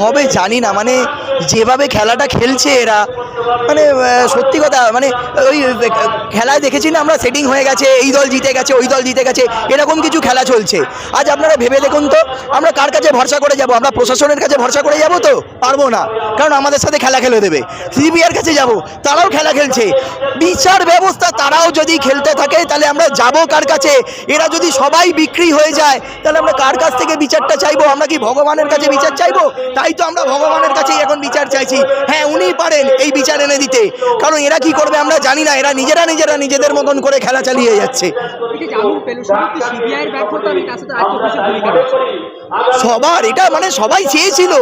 হবে জানি না, মানে যেভাবে খেলাটা খেলছে এরা, মানে সত্যি কথা, মানে ওই খেলায় দেখেছি না আমরা, সেটিং হয়ে গেছে, এই দল জিতে গেছে ওই দল জিতে গেছে, এরকম কিছু খেলা চলছে। আজ আপনারা ভেবে দেখুন তো, আমরা কার কাছে ভরসা করে যাব? আমরা প্রশাসনের কাছে ভরসা করে যাব তো? পারবো না, কারণ আমাদের সাথে খেলা খেলে দেবে। সিবিআইয়ের কাছে যাব, তারাও খেলা খেলছে। বিচার ব্যবস্থা তারাও যদি খেলতে থাকে, তাহলে আমরা যাব কার কাছে? এরা যদি সবাই বিক্রি হয়ে যায়, তাহলে আমরা কার কাছ থেকে বিচারটা চাইবো? আমরা কি ভগবানের কাছে বিচার চাইবো? তাই তো আমরা ভগবানের কাছেই এখন বিচার চাইছি। হ্যাঁ, উনিই পারেন এই বিচার এনে দিতে, কারণ এরা কি করবে আমরা জানি না। এরা নিজেরা নিজেদের মতন করে খেলা চালিয়ে যাচ্ছে। সবার এটা, মানে সবাই চেয়েছিল,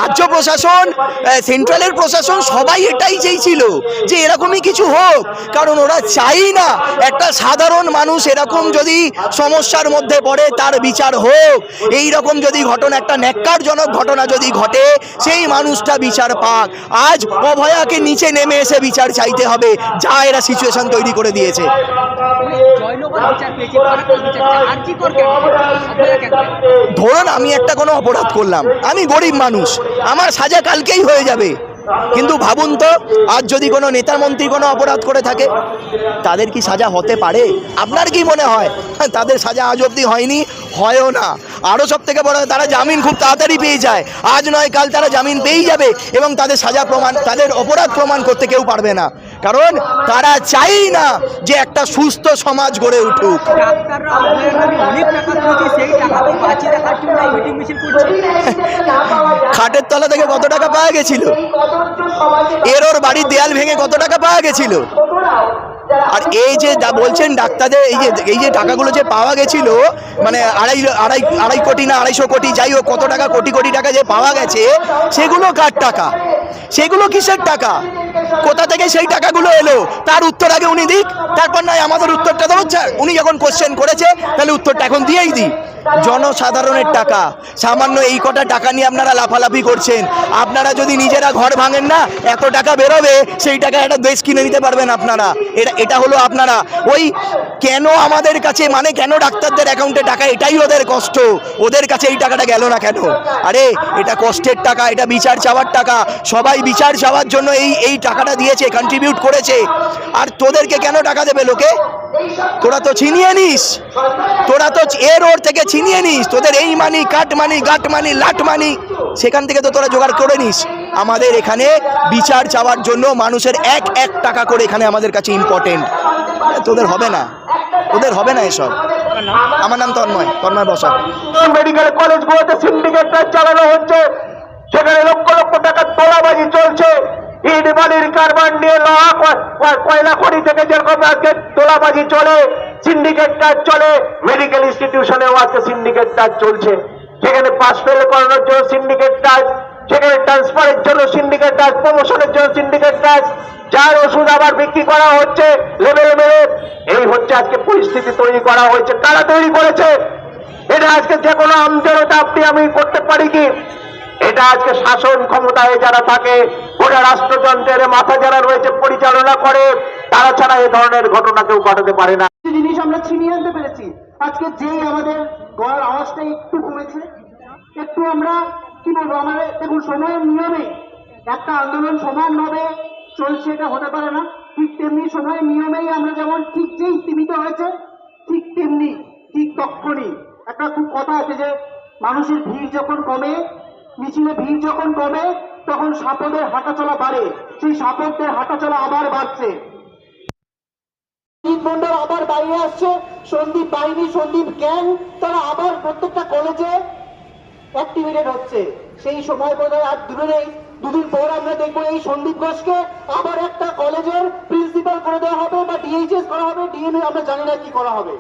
রাজ্য প্রশাসন, সেন্ট্রালের প্রশাসন, সবাই এটাই চেয়েছিল যে এরকমই কিছু হোক, কারণ ওরা চাই না একটা সাধারণ মানুষ এরকম যদি সমস্যার মধ্যে পড়ে তার বিচার হোক। এই রকম যদি ঘটনা, একটা ন্যাক্কারজনক ঘটনা যদি ঘটে, সেই মানুষটা বিচার পাক। আজ অভয়াকে নিচে নেমে এসে বিচার চাইতে হবে, যা এরা সিচুয়েশন তৈরি করে দিয়েছে। ধরুন আমি একটা কোনো অপরাধ করলাম, আমি গরিব মানুষ, আমার সাজা কালকেই হয়ে যাবে, কিন্তু ভাবুন তো আজ যদি কোনো নেতা মন্ত্রী কোনো অপরাধ করে থাকে, তাদের কি সাজা হতে পারে? আপনার কি মনে হয় তাদের সাজা আজ অবধি হয়নি, হয়ও না। আরও সব থেকে বড়, তারা জামিন খুব তাড়াতাড়ি পেয়ে যায়, আজ নয় কাল তারা জামিন পেয়েই যাবে, এবং তাদের সাজা প্রমাণ, তাদের অপরাধ প্রমাণ করতে কেউ পারবে না, কারণ তারা চাই না যে একটা সুস্থ সমাজ গড়ে উঠুক। খাটের তলা থেকে কত টাকা পাওয়া গেছিল, এর ওর বাড়ির দেয়াল ভেঙে কত টাকা পাওয়া গেছিল। আর এই যে বলছেন ডাক্তারদের, এই যে টাকাগুলো যে পাওয়া গেছিল, মানে আড়াই কোটি না 250 কোটি, যাই হোক কত টাকা, কোটি কোটি টাকা যে পাওয়া গেছে, সেগুলো কার টাকা? সেগুলো কিসের টাকা? কোথা থেকে সেই টাকাগুলো এলো? তার উত্তর আগে উনি দিক, তারপর নয় আমাদের উত্তরটা দেবো। উনি যখন কোশ্চেন করেছে, তাহলে উত্তরটা এখন দিয়েই দিই। জনসাধারণের টাকা, সামান্য এই কটা টাকা নিয়ে আপনারা লাফালাফি করছেন। আপনারা যদি নিজেরা ঘর ভাঙেন না, এত টাকা বেরোবে, সেই টাকা একটা দেশ কিনে নিতে পারবেন আপনারা। এটা হলো আপনারা ওই কেন আমাদের কাছে, মানে কেন ডাক্তারদের অ্যাকাউন্টে টাকা, এটাই ওদের কষ্ট। ওদের কাছে এই টাকাটা গেল না কেন? আরে এটা কষ্টের টাকা, এটা বিচার চাওয়ার টাকা, সবাই বিচার চাওয়ার জন্য এই টাকাটা দিয়েছে, কন্ট্রিবিউট করেছে। আর তোদেরকে কেন টাকা দেবে লোকে? তোরা তো ছিনিয়ে নিস, তোরা তো এর ওর থেকে ছিনিয়ে নিস, তোদের এই মানি, কাট মানি, গাট মানি, লাট মানি, সেখান থেকে তো তোরা জোগাড় করে নিস। আমাদের এখানে বিচার চাওয়ার জন্য মানুষের এক টাকা করে এখানে আমাদের কাছে ইম্পর্টেন্ট। তোদের হবে না, তোদের হবে না এসব। আমার নাম তন্ময় বসা। মেডিকেল কলেজগুলোতে সিন্ডিকেট চালানো হচ্ছে, সেখানে লক্ষ লক্ষ টাকা তোলাবাজি চলছে। ইট বালির কারবার নিয়ে লোহা কয়লা খনি থেকে যেরকম আজকে তোলাবাজি চলে, সিন্ডিকেট কাজ চলে, মেডিকেল ইনস্টিটিউশনেও আজকে সিন্ডিকেট কাজ চলছে। সেখানে পাস ফেল করানোর জন্য সিন্ডিকেট কাজ, সেখানে ট্রান্সফারের জন্য সিন্ডিকেট কাজ, প্রমোশনের জন্য সিন্ডিকেট কাজ, যার ওষুধ আবার বিক্রি করা হচ্ছে লেভেলে মেরে। এই হচ্ছে আজকে পরিস্থিতি তৈরি করা হয়েছে। কারা তৈরি করেছে এটা? আজকে যে কোনো আমজনতা আপনি আমি করতে পারি কি? এটা আজকে শাসন ক্ষমতায় যারা থাকে, গোটা রাষ্ট্রযন্ত্রের মাথা যারা রয়েছে, পরিচালনা করে, তারা ছাড়া এই ধরনের ঘটনা কেউ ঘটাতে পারে না। জিনিস আমরা ছিনিয়ে আনতে পেরেছি। আজকে যে আমাদের গলার আওয়াজটা একটু কমেছে, একটু আমরা কি বলবো, আমাদের দেখুন সময়ের নিয়মে একটা আন্দোলন সমানভাবে চলছে, এটা হতে পারে না। ঠিক তেমনি সময়ের নিয়মেই আমরা যেমন ঠিক যেই সীমিত হয়েছে, ঠিক তেমনি ঠিক তখনই একটা খুব কথা আছে যে মানুষের ভিড় যখন কমে, মিছিলে ভিড় যখন কমে, তখন সাপদের হাঁটাচলা বাড়ে। সেই সাপদের হাঁটাচলা আবার বাড়ছে। মন্ডল আবার বাইরে আসছে, সন্দীপ বাহিনী, সন্দীপ গ্যাং, তারা আবার প্রত্যেকটা কলেজে অ্যাক্টিভেটেড হচ্ছে। সেই সময় বোধহয় আর দূরে নেই, দুদিন পর আমরা দেখবো এই সন্দীপ ঘোষকে আবার একটা কলেজের প্রিন্সিপাল করে দেওয়া হবে, বা ডিএইচএস করা হবে, ডিএমএ আমরা জানি না কি করা হবে।